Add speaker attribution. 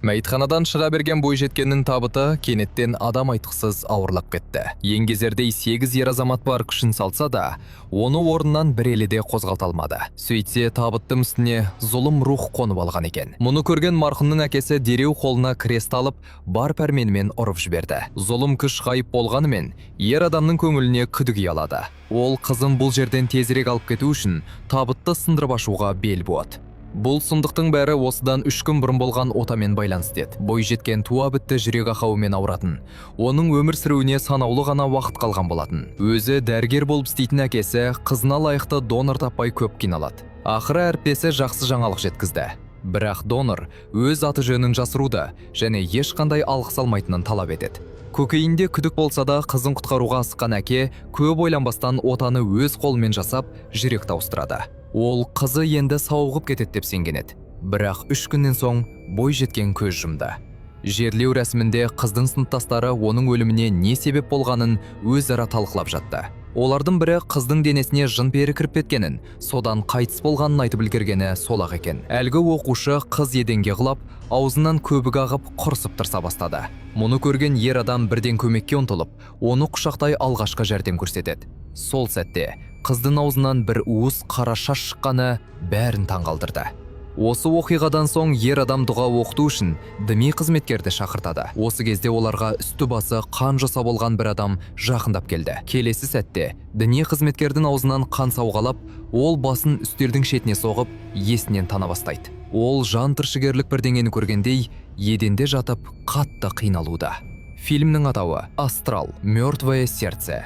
Speaker 1: Мәйітханадан шыға берген бойжеткеннің табыты кенеттен адам айтқысыз ауырлап кетті. Еңгезердей 8 ер азамат бар күшін салса да, оны орнынан бір елі де қозғалта алмады. Сөйтсе табыттың үстіне зұлым рух қонып алған екен. Мұны көрген марқұмның әкесі дереу қолына крест алып, бар пәрменімен ұрып жіберді. Зұлым күш ғайып болғанымен, ер адамның көңіліне күдік ұялады. Ол қызын бұл жерден тезірек алып кету үшін табытты сындырып ашуға бел буады. Бұл сұмдықтың бәрі осыдан 3 күн бұрын болған отамен байланысты еді. Бойжеткен туа бітті жүрек ақауымен ауыратын. Оның өмір сүруіне санаулы ғана уақыт қалған болатын. Өзі дәрігер болып істейтін әкесі қызына лайықты донор таппай көп қиналады. Ақыры әріптесі жақсы жаңалық жеткізді. Бірақ донор өз аты-жөнін жасыруды және ешқандай алғыс алмайтынын талап етеді. Көкейінде күдік болса да, қызын құтқаруға асыққан әке көп ойланбастан отаны өз қолымен жасап, жүрек тауыстырады. Ол қызы енді сауығып кетеді деп сенген еді. Бірақ 3 күннен соң бойжеткен көз жұмды. Жерлеу рәсімінде қыздың сыныптастары оның өліміне не себеп болғанын өзара талқылап жатты. Олардың бірі қыздың денесіне жын-пері кіріп кеткенін, содан қайтыс болғанын айтып үлгергені сол-ақ екен. Әлгі оқушы қыз еденге құлап, аузынан көбік ағып құрсып тұрса бастады. Мұны көрген ер адам бірден көмекке ұмтылып, оны құшақтай алғашқы жәрдем көрсетеді. Сол сәтте қыздың аузынан бір уыс қара шаш шыққаны бәрін таңғалдырды. Осы оқиғадан соң ер адам дұға оқыту үшін діни қызметкерді шақыртады. Осы кезде оларға үсті басы қан жоса болған бір адам жақындап келді. Келесі сәтте діни қызметкердің аузынан қан сауғалап, ол басын үстелдің шетіне соғып, есінен тана бастайды. Ол жан түршігерлік бірдеңені көргендей, еденде жатып қатты қиналуда. Фильмнің атауы «Астрал. Мертвое сердце».